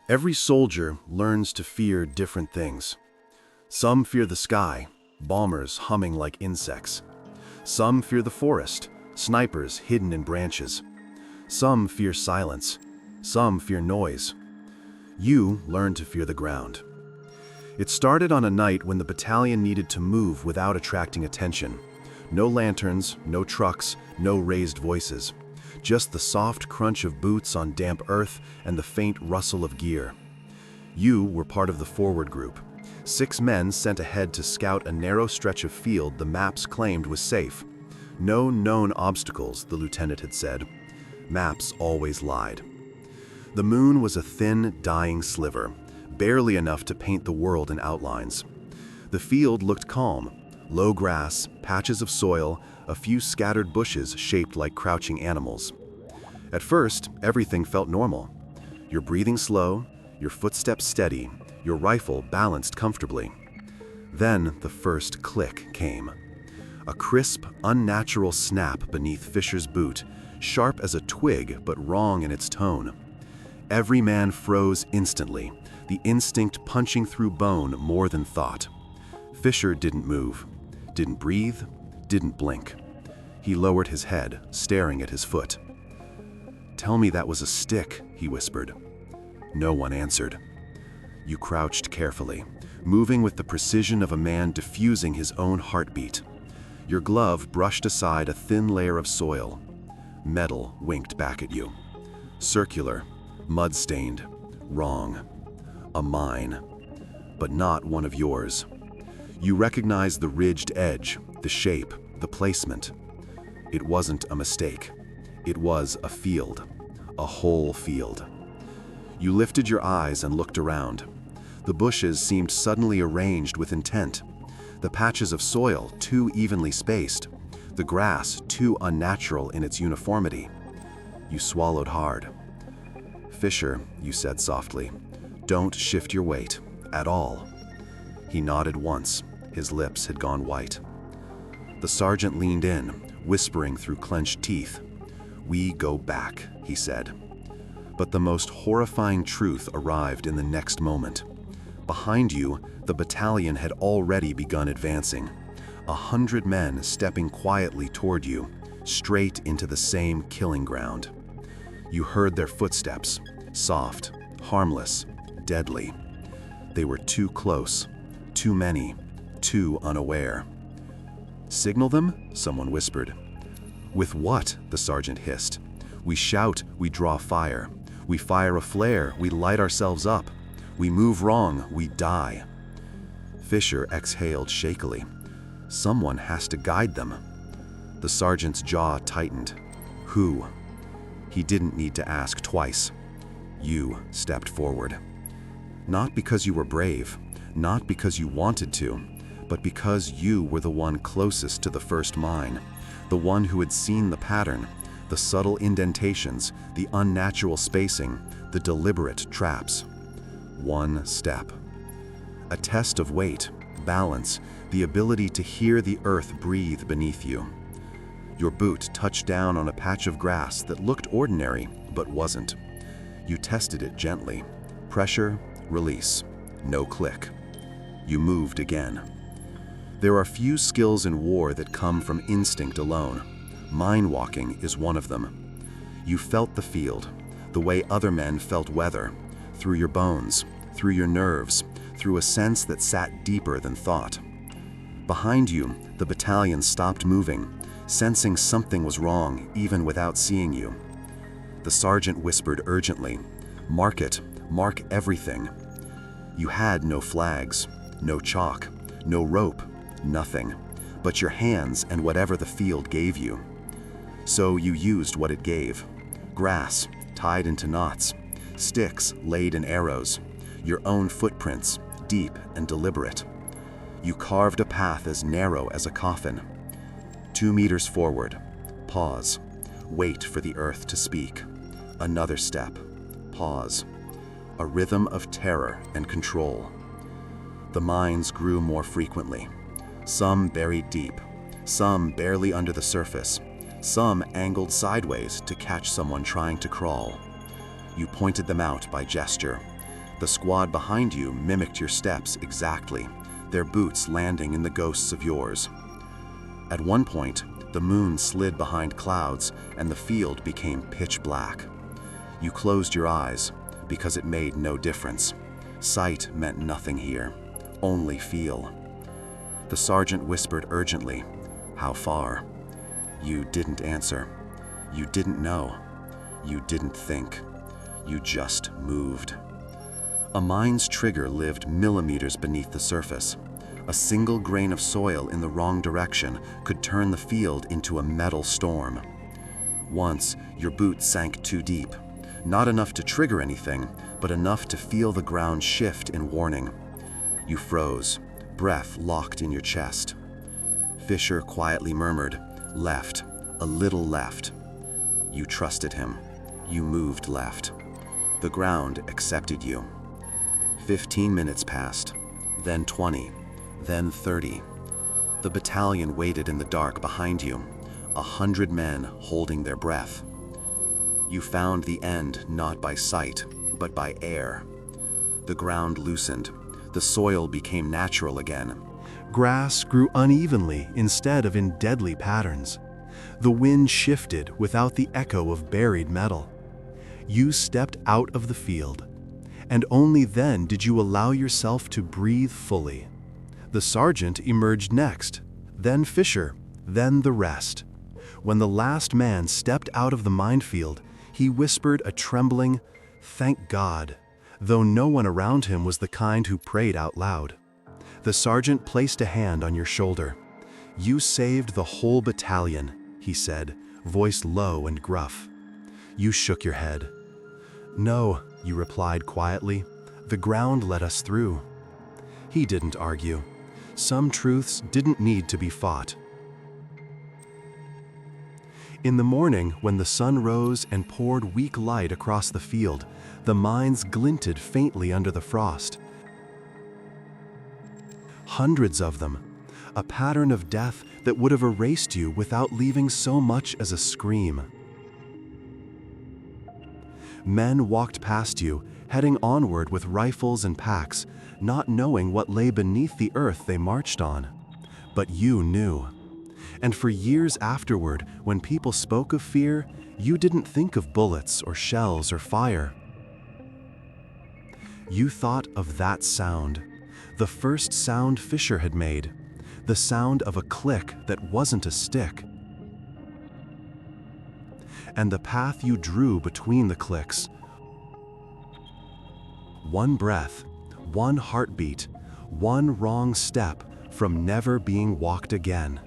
Every soldier learns to fear different things. Some fear the sky, bombers humming like insects. Some fear the forest, snipers hidden in branches. Some fear silence. Some fear noise. You learn to fear the ground. It started on a night when the battalion needed to move without attracting attention. No lanterns, no trucks, no raised voices. Just the soft crunch of boots on damp earth and the faint rustle of gear. You were part of the forward group. 6 men sent ahead to scout a narrow stretch of field the maps claimed was safe. No known obstacles, the lieutenant had said. Maps always lied. The moon was a thin, dying sliver, barely enough to paint the world in outlines. The field looked calm. Low grass, patches of soil, a few scattered bushes shaped like crouching animals. At first, everything felt normal. Your breathing slow, your footsteps steady, your rifle balanced comfortably. Then the first click came. A crisp, unnatural snap beneath Fisher's boot, sharp as a twig but wrong in its tone. Every man froze instantly, the instinct punching through bone more than thought. Fisher didn't move, didn't breathe, didn't blink. He lowered his head, staring at his foot. "Tell me that was a stick," he whispered. No one answered. You crouched carefully, moving with the precision of a man diffusing his own heartbeat. Your glove brushed aside a thin layer of soil. Metal winked back at you. Circular, mud-stained, wrong. A mine, but not one of yours. You recognized the ridged edge, the shape, the placement. It wasn't a mistake. It was a field, a whole field. You lifted your eyes and looked around. The bushes seemed suddenly arranged with intent. The patches of soil too evenly spaced. The grass too unnatural in its uniformity. You swallowed hard. "Fisher," you said softly, "don't shift your weight, at all." He nodded once. His lips had gone white. The sergeant leaned in, whispering through clenched teeth. "We go back," he said. But the most horrifying truth arrived in the next moment. Behind you, the battalion had already begun advancing. 100 men stepping quietly toward you, straight into the same killing ground. You heard their footsteps, soft, harmless, deadly. They were too close, too many, too unaware. "Signal them?" someone whispered. "With what?" the sergeant hissed. "We shout, we draw fire. We fire a flare, we light ourselves up. We move wrong, we die." Fisher exhaled shakily. Someone has to guide them. The sergeant's jaw tightened. Who? He didn't need to ask twice. You stepped forward. Not because you were brave, not because you wanted to, but because you were the one closest to the first mine, the one who had seen the pattern, the subtle indentations, the unnatural spacing, the deliberate traps. One step. A test of weight, balance, the ability to hear the earth breathe beneath you. Your boot touched down on a patch of grass that looked ordinary, but wasn't. You tested it gently. Pressure, release, no click. You moved again. There are few skills in war that come from instinct alone. Mine walking is one of them. You felt the field, the way other men felt weather, through your bones, through your nerves, through a sense that sat deeper than thought. Behind you, the battalion stopped moving, sensing something was wrong even without seeing you. The sergeant whispered urgently, "Mark it, mark everything." You had no flags, no chalk, no rope, nothing, but your hands and whatever the field gave you. So you used what it gave. Grass, tied into knots, sticks laid in arrows, your own footprints, deep and deliberate. You carved a path as narrow as a coffin. 2 meters forward, pause, wait for the earth to speak. Another step, pause. A rhythm of terror and control. The mines grew more frequently. Some buried deep, some barely under the surface, some angled sideways to catch someone trying to crawl. You pointed them out by gesture. The squad behind you mimicked your steps exactly, their boots landing in the ghosts of yours. At one point, the moon slid behind clouds and the field became pitch black. You closed your eyes because it made no difference. Sight meant nothing here, only feel. The sergeant whispered urgently, "How far?" You didn't answer. You didn't know. You didn't think. You just moved. A mine's trigger lived millimeters beneath the surface. A single grain of soil in the wrong direction could turn the field into a metal storm. Once, your boot sank too deep. Not enough to trigger anything, but enough to feel the ground shift in warning. You froze, breath locked in your chest. Fisher quietly murmured, "Left, a little left." You trusted him. You moved left. The ground accepted you. 15 minutes passed, then 20, then 30. The battalion waited in the dark behind you, 100 men holding their breath. You found the end not by sight, but by air. The ground loosened. The soil became natural again. Grass grew unevenly instead of in deadly patterns. The wind shifted without the echo of buried metal. You stepped out of the field, and only then did you allow yourself to breathe fully. The sergeant emerged next, then Fisher, then the rest. When the last man stepped out of the minefield, he whispered a trembling, "Thank God," though no one around him was the kind who prayed out loud. The sergeant placed a hand on your shoulder. "You saved the whole battalion," he said, voice low and gruff. You shook your head. "No," you replied quietly, "the ground let us through." He didn't argue. Some truths didn't need to be fought. In the morning, when the sun rose and poured weak light across the field, the mines glinted faintly under the frost. Hundreds of them, a pattern of death that would have erased you without leaving so much as a scream. Men walked past you, heading onward with rifles and packs, not knowing what lay beneath the earth they marched on. But you knew. And for years afterward, when people spoke of fear, you didn't think of bullets or shells or fire. You thought of that sound, the first sound Fisher had made, the sound of a click that wasn't a stick. And the path you drew between the clicks. One breath, one heartbeat, one wrong step from never being walked again.